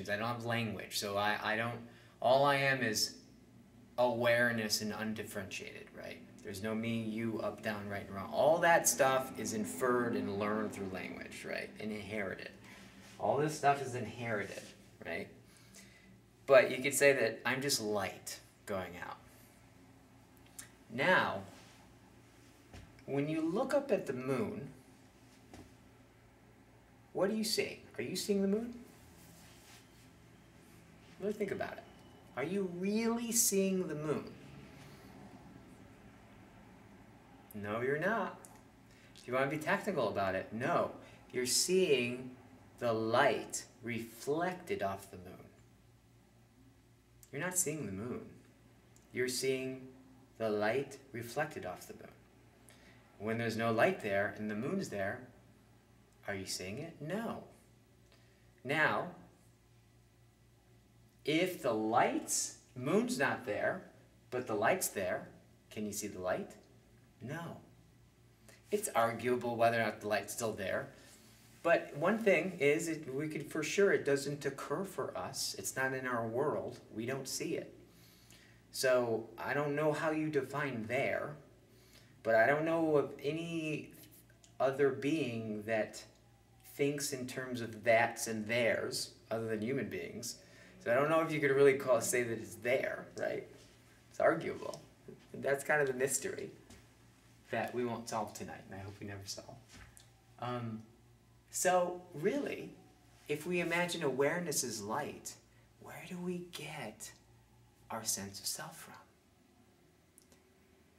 definitions. I don't have language. So I don't, all I am is awareness and undifferentiated, right? There's no me, you, up, down, right, and wrong. All that stuff is inferred and learned through language, right? And inherited. All this stuff is inherited, right? But you could say that I'm just light going out. Now, when you look up at the moon, what are you seeing? Are you seeing the moon? Really think about it. Are you really seeing the moon? No, you're not. If you want to be technical about it, no. You're seeing the light reflected off the moon. You're not seeing the moon. You're seeing the light reflected off the moon. When there's no light there and the moon's there, are you seeing it? No. Now, if the moon's not there, but the light's there, can you see the light? No. It's arguable whether or not the light's still there. But one thing is, we could for sure, it doesn't occur for us. It's not in our world. We don't see it. So I don't know how you define there, but I don't know of any other being that thinks in terms of that's and theirs, other than human beings. So I don't know if you could really say that it's there, right? It's arguable. And that's kind of the mystery that we won't solve tonight, and I hope we never solve. So really, if we imagine awareness is light, where do we get our sense of self from?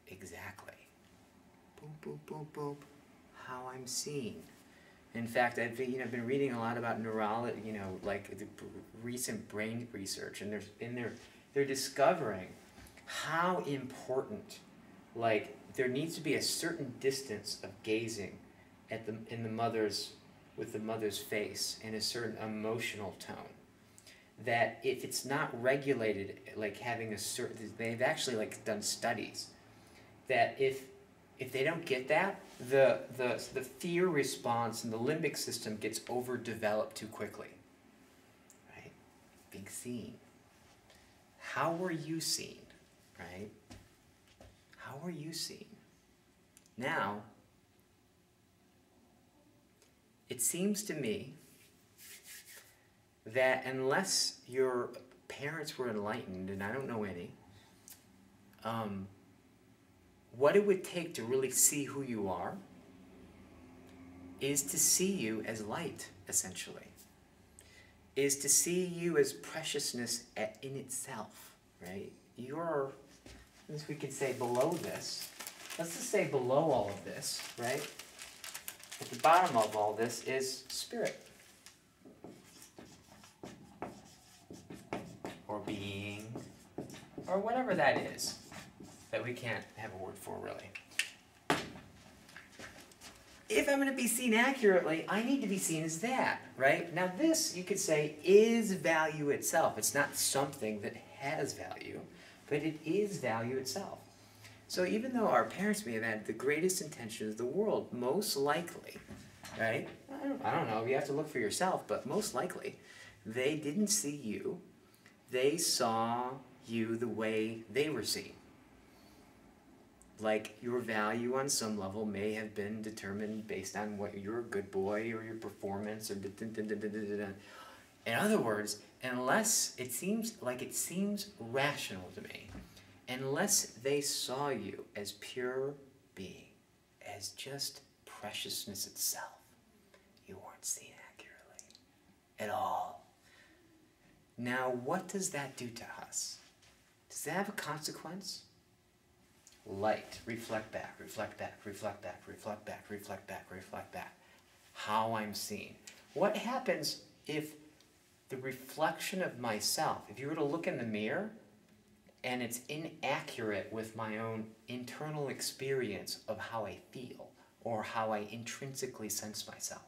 Exactly. Boop, boop, boop, boop. How I'm seen. In fact, I've been reading a lot about neurology, like the recent brain research, and they're discovering how important, like, there needs to be a certain distance of gazing with the mother's face in a certain emotional tone. That if it's not regulated, like having a certain, they've actually done studies that if they don't get that, the fear response in the limbic system gets overdeveloped too quickly. Right? Being seen. How were you seen? Right? How were you seen? Now, it seems to me that unless your parents were enlightened, and I don't know any, what it would take to really see who you are is to see you as light, essentially. Is to see you as preciousness in itself, right? You're, as we could say, below this. Let's just say below all of this, right? At the bottom of all this is spirit. Or being, or whatever that is, that we can't have a word for, really. If I'm going to be seen accurately, I need to be seen as that, right? Now this, you could say, is value itself. It's not something that has value, but it is value itself. So even though our parents may have had the greatest intentions of the world, most likely, right? I don't know, you have to look for yourself, but most likely, they didn't see you. They saw you the way they were seen. Like your value on some level may have been determined based on what you're a good boy or your performance or in other words, unless it seems rational to me, unless they saw you as pure being, as just preciousness itself, you weren't seen accurately at all. Now, what does that do to us? Does that have a consequence? Light, reflect back, reflect back, reflect back, reflect back, reflect back, reflect back. How I'm seen. What happens if the reflection of myself, if you were to look in the mirror and it's inaccurate with my own internal experience of how I feel or how I intrinsically sense myself,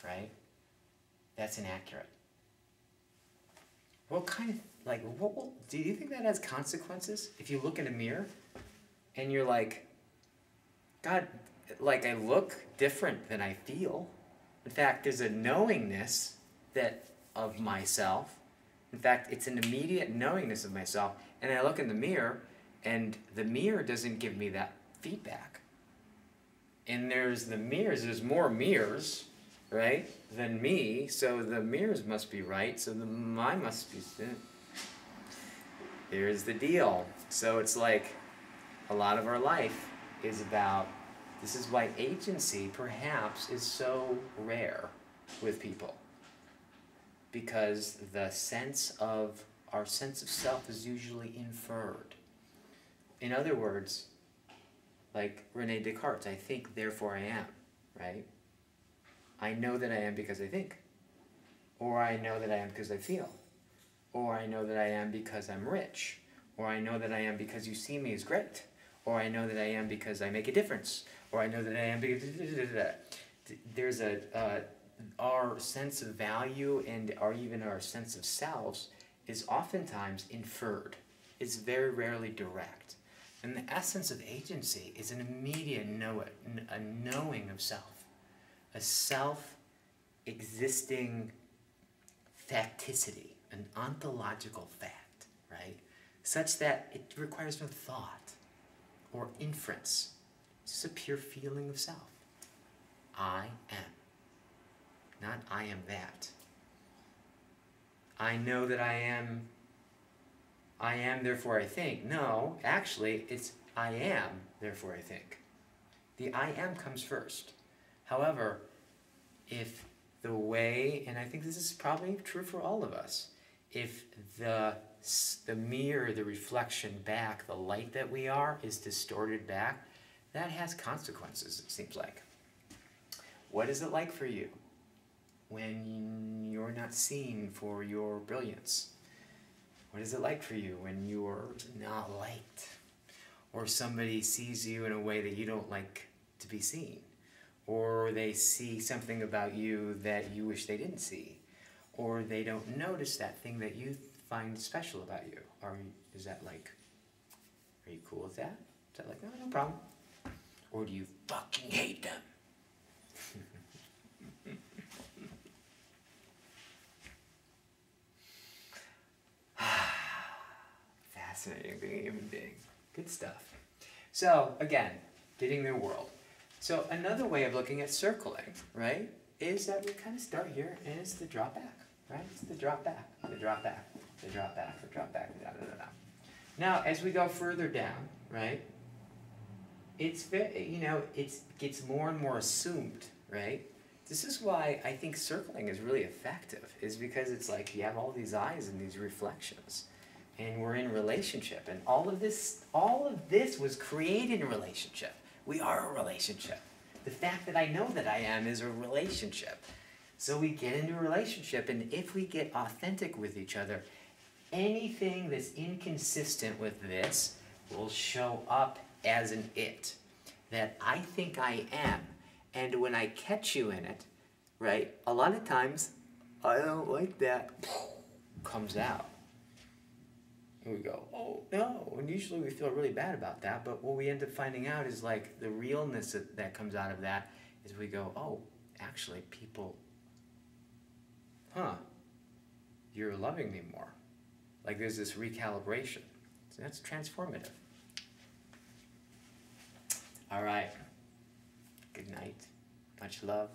right? That's inaccurate. What kind of, do you think that has consequences? If you look in a mirror and you're like, God, like I look different than I feel. In fact, there's a knowingness of myself In fact, it's an immediate knowingness of myself, and I look in the mirror, and the mirror doesn't give me that feedback. And there's more mirrors, right, than me, so the mirrors must be right, so mine must be... Here's the deal. So it's like a lot of our life is about, this is why agency perhaps is so rare with people. Because our sense of self is usually inferred. In other words, like Rene Descartes, I think, therefore I am, right? I know that I am because I think. Or I know that I am because I feel. Or I know that I am because I'm rich. Or I know that I am because you see me as great. Or I know that I am because I make a difference. Or I know that I am because... There's our sense of value and even our sense of selves is oftentimes inferred. It's very rarely direct. And the essence of agency is an immediate a knowing of self. A self-existing facticity, an ontological fact, right? Such that it requires no thought or inference. It's just a pure feeling of self. I am. Not I am that. I know that I am, therefore I think. No, actually, it's I am, therefore I think. The I am comes first. However, if the way, and I think this is probably true for all of us, if the mirror, the reflection back, the light that we are, is distorted back, that has consequences, it seems like. What is it like for you when you're not seen for your brilliance? What is it like for you when you're not liked? Or somebody sees you in a way that you don't like to be seen? Or they see something about you that you wish they didn't see? Or they don't notice that thing that you find special about you? Is that like, are you cool with that? Is that like, no problem? Or do you fucking hate them? Fascinating being a human being. Good stuff. So, again, getting their world. So another way of looking at circling, right, is that we kind of start here, and it's the drop back, right? It's the drop back, the drop back, the drop back, the drop back, da, da, da, da. Now, as we go further down, right, it's very, it gets more and more assumed, right? This is why I think circling is really effective, is because it's like you have all these eyes and these reflections, and we're in relationship, and all of this was created in relationship. We are a relationship. The fact that I know that I am is a relationship. So we get into a relationship, and if we get authentic with each other, anything that's inconsistent with this will show up as an it. That I think I am. And when I catch you in it, right, a lot of times, I don't like that, comes out. And we go, oh, no. And usually we feel really bad about that, but what we end up finding out is like the realness that comes out of that is we go, oh, actually people, you're loving me more. Like there's this recalibration. So that's transformative. All right. Good night. Much love.